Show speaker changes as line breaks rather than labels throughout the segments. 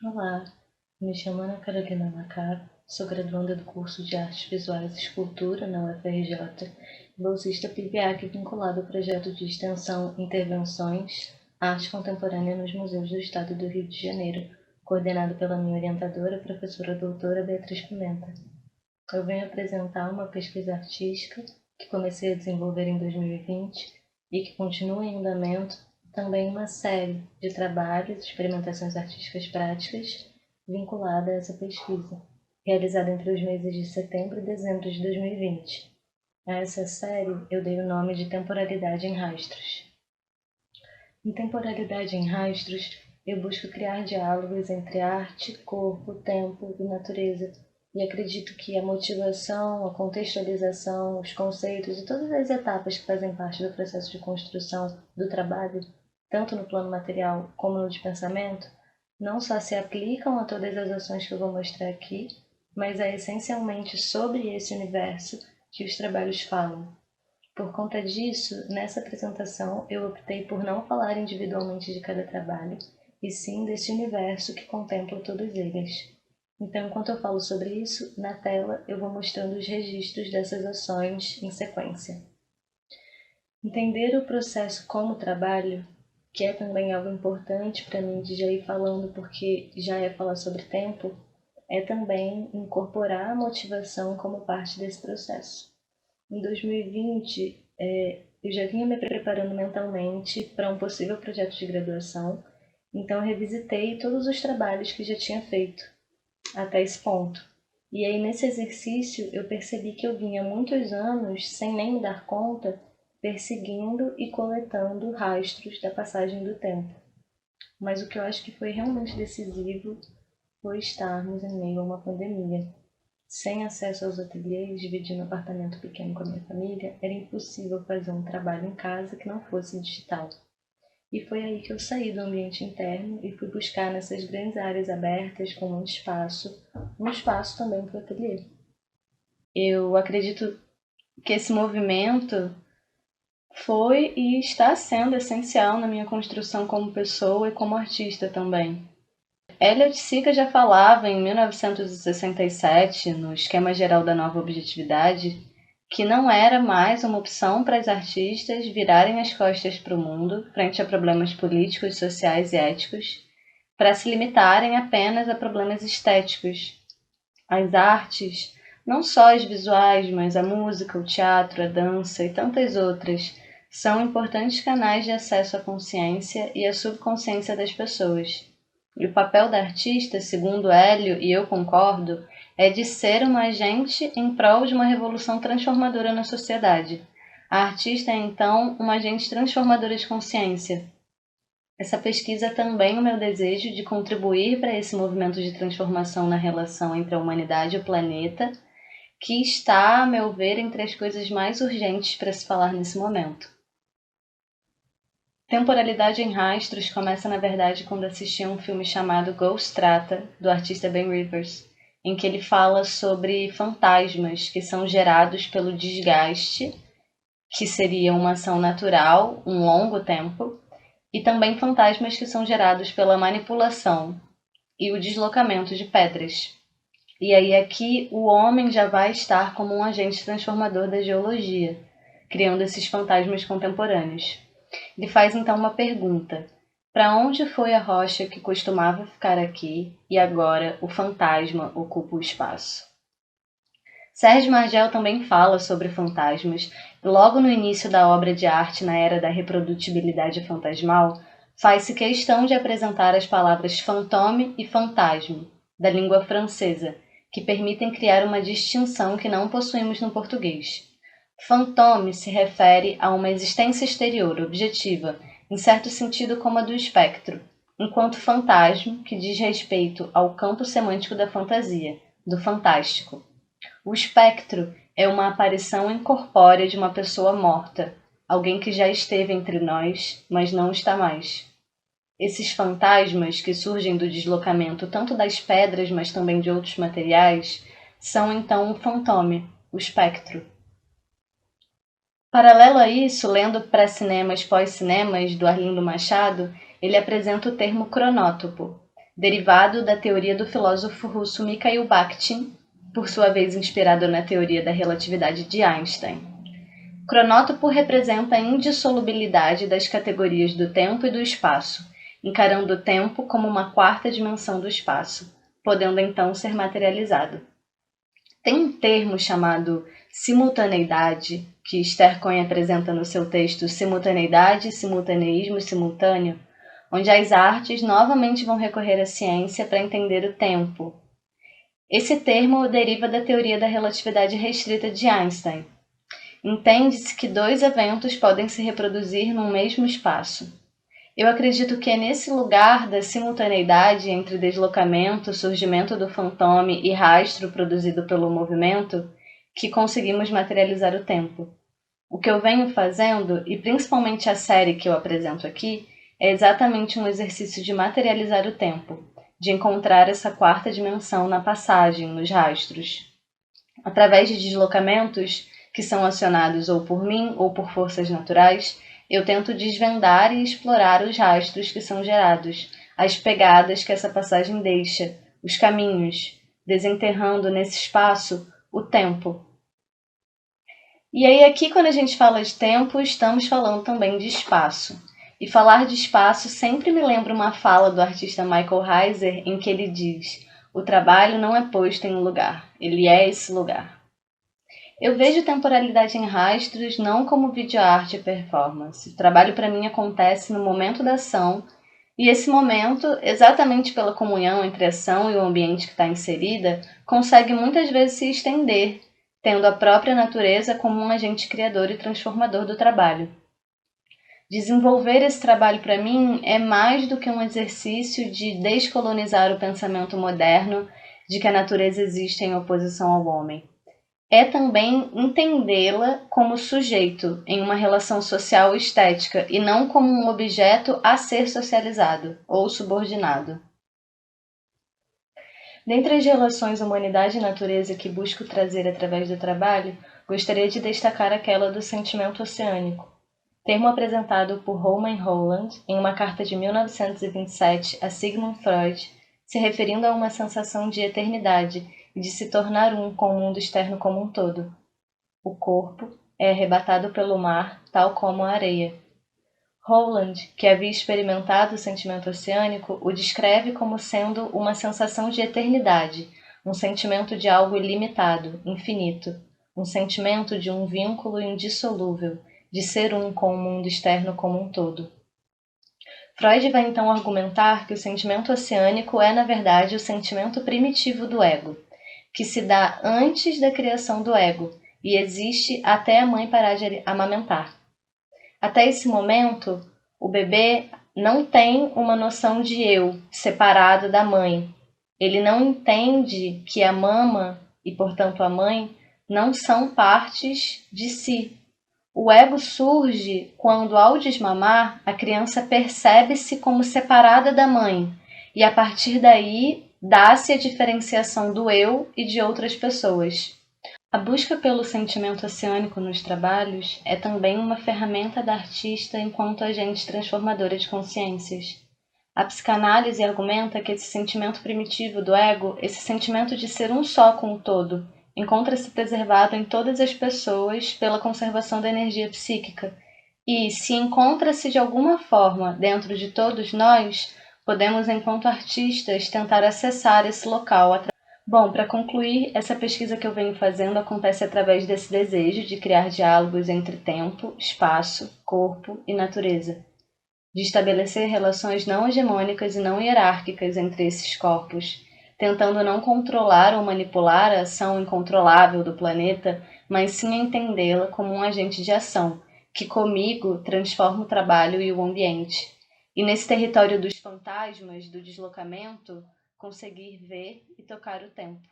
Olá, me chamo Ana Carolina Macaro, sou graduanda do curso de Artes Visuais e Escultura na UFRJ e bolsista PIBIAC vinculado ao projeto de extensão Intervenções Arte Contemporânea nos Museus do Estado do Rio de Janeiro, coordenado pela minha orientadora, professora doutora Beatriz Pimenta. Eu venho apresentar uma pesquisa artística que comecei a desenvolver em 2020 e que continua em andamento, também uma série de trabalhos e experimentações artísticas práticas vinculada a essa pesquisa, realizada entre os meses de setembro e dezembro de 2020. A essa série eu dei o nome de Temporalidade em Rastros. Em Temporalidade em Rastros, eu busco criar diálogos entre arte, corpo, tempo e natureza, e acredito que a motivação, a contextualização, os conceitos e todas as etapas que fazem parte do processo de construção do trabalho, tanto no plano material como no de pensamento, não só se aplicam a todas as ações que eu vou mostrar aqui, mas é essencialmente sobre esse universo que os trabalhos falam. Por conta disso, nessa apresentação eu optei por não falar individualmente de cada trabalho, e sim desse universo que contempla todos eles. Então, enquanto eu falo sobre isso, na tela eu vou mostrando os registros dessas ações em sequência. Entender o processo como trabalho, que é também algo importante para mim de já ir falando, porque já é falar sobre tempo, é também incorporar a motivação como parte desse processo. Em 2020, eu já vinha me preparando mentalmente para um possível projeto de graduação, então eu revisitei todos os trabalhos que já tinha feito até esse ponto. E aí, nesse exercício, eu percebi que eu vinha muitos anos, sem nem me dar conta, perseguindo e coletando rastros da passagem do tempo. Mas o que eu acho que foi realmente decisivo foi estarmos em meio a uma pandemia. Sem acesso aos ateliês, dividindo um apartamento pequeno com a minha família, era impossível fazer um trabalho em casa que não fosse digital. E foi aí que eu saí do ambiente interno e fui buscar nessas grandes áreas abertas com muito espaço, um espaço também para o ateliê. Eu acredito que esse movimento foi e está sendo essencial na minha construção como pessoa e como artista também. Elliot Sica já falava em 1967, no Esquema Geral da Nova Objetividade, que não era mais uma opção para os artistas virarem as costas para o mundo frente a problemas políticos, sociais e éticos, para se limitarem apenas a problemas estéticos. As artes, não só as visuais, mas a música, o teatro, a dança e tantas outras, são importantes canais de acesso à consciência e à subconsciência das pessoas. E o papel da artista, segundo Hélio, e eu concordo, é de ser uma agente em prol de uma revolução transformadora na sociedade. A artista é, então, uma agente transformadora de consciência. Essa pesquisa é também o meu desejo de contribuir para esse movimento de transformação na relação entre a humanidade e o planeta, que está, a meu ver, entre as coisas mais urgentes para se falar nesse momento. Temporalidade em Rastros começa, na verdade, quando assisti a um filme chamado Ghost Trata, do artista Ben Rivers, em que ele fala sobre fantasmas que são gerados pelo desgaste, que seria uma ação natural, um longo tempo, e também fantasmas que são gerados pela manipulação e o deslocamento de pedras. E aí aqui o homem já vai estar como um agente transformador da geologia, criando esses fantasmas contemporâneos. Ele faz então uma pergunta: para onde foi a rocha que costumava ficar aqui e agora o fantasma ocupa o espaço? Sérgio Margel também fala sobre fantasmas, e logo no início da obra de arte na era da reprodutibilidade fantasmal, faz-se questão de apresentar as palavras fantôme e fantasme, da língua francesa, que permitem criar uma distinção que não possuímos no português. Fantôme se refere a uma existência exterior, objetiva, em certo sentido como a do espectro, enquanto fantasma, que diz respeito ao campo semântico da fantasia, do fantástico. O espectro é uma aparição incorpórea de uma pessoa morta, alguém que já esteve entre nós, mas não está mais. Esses fantasmas, que surgem do deslocamento tanto das pedras, mas também de outros materiais, são então o fantôme, o espectro. Paralelo a isso, lendo Pré-cinemas, Pós-cinemas, do Arlindo Machado, ele apresenta o termo cronótopo, derivado da teoria do filósofo russo Mikhail Bakhtin, por sua vez inspirado na teoria da relatividade de Einstein. O cronótopo representa a indissolubilidade das categorias do tempo e do espaço, encarando o tempo como uma quarta dimensão do espaço, podendo então ser materializado. Tem um termo chamado simultaneidade, que Esther Cohen apresenta no seu texto Simultaneidade, Simultaneísmo e Simultâneo, onde as artes novamente vão recorrer à ciência para entender o tempo. Esse termo deriva da teoria da relatividade restrita de Einstein. Entende-se que dois eventos podem se reproduzir num mesmo espaço. Eu acredito que é nesse lugar da simultaneidade entre deslocamento, surgimento do fantome e rastro produzido pelo movimento que conseguimos materializar o tempo. O que eu venho fazendo, e principalmente a série que eu apresento aqui, é exatamente um exercício de materializar o tempo, de encontrar essa quarta dimensão na passagem, nos rastros. Através de deslocamentos que são acionados ou por mim ou por forças naturais, eu tento desvendar e explorar os rastros que são gerados, as pegadas que essa passagem deixa, os caminhos, desenterrando nesse espaço o tempo. E aí aqui quando a gente fala de tempo, estamos falando também de espaço. E falar de espaço sempre me lembra uma fala do artista Michael Heiser em que ele diz: o trabalho não é posto em um lugar, ele é esse lugar. Eu vejo temporalidade em rastros não como videoarte e performance. O trabalho para mim acontece no momento da ação, e esse momento, exatamente pela comunhão entre a ação e o ambiente que está inserida, consegue muitas vezes se estender, tendo a própria natureza como um agente criador e transformador do trabalho. Desenvolver esse trabalho para mim é mais do que um exercício de descolonizar o pensamento moderno de que a natureza existe em oposição ao homem. É também entendê-la como sujeito em uma relação social e estética e não como um objeto a ser socializado ou subordinado. Dentre as relações humanidade e natureza que busco trazer através do trabalho, gostaria de destacar aquela do sentimento oceânico, termo apresentado por Roman Roland em uma carta de 1927 a Sigmund Freud, se referindo a uma sensação de eternidade e de se tornar um com o mundo externo como um todo. O corpo é arrebatado pelo mar, tal como a areia. Roland, que havia experimentado o sentimento oceânico, o descreve como sendo uma sensação de eternidade, um sentimento de algo ilimitado, infinito, um sentimento de um vínculo indissolúvel, de ser um com o mundo externo como um todo. Freud vai então argumentar que o sentimento oceânico é, na verdade, o sentimento primitivo do ego, que se dá antes da criação do ego e existe até a mãe parar de amamentar. Até esse momento, o bebê não tem uma noção de eu separado da mãe. Ele não entende que a mama e, portanto, a mãe não são partes de si. O ego surge quando, ao desmamar, a criança percebe-se como separada da mãe, e a partir daí dá-se a diferenciação do eu e de outras pessoas. A busca pelo sentimento oceânico nos trabalhos é também uma ferramenta da artista enquanto agente transformadora de consciências. A psicanálise argumenta que esse sentimento primitivo do ego, esse sentimento de ser um só com o todo, encontra-se preservado em todas as pessoas pela conservação da energia psíquica e, se encontra-se de alguma forma dentro de todos nós, podemos, enquanto artistas, tentar acessar esse local. Bom, para concluir, essa pesquisa que eu venho fazendo acontece através desse desejo de criar diálogos entre tempo, espaço, corpo e natureza, de estabelecer relações não hegemônicas e não hierárquicas entre esses corpos, tentando não controlar ou manipular a ação incontrolável do planeta, mas sim entendê-la como um agente de ação, que comigo transforma o trabalho e o ambiente. E nesse território dos fantasmas, do deslocamento, conseguir ver e tocar o tempo.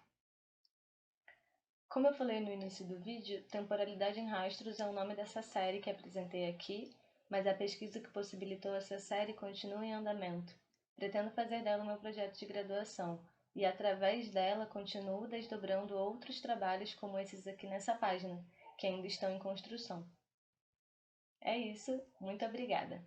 Como eu falei no início do vídeo, Temporalidade em Rastros é o nome dessa série que apresentei aqui, mas a pesquisa que possibilitou essa série continua em andamento. Pretendo fazer dela o meu projeto de graduação e, através dela, continuo desdobrando outros trabalhos como esses aqui nessa página, que ainda estão em construção. É isso, muito obrigada!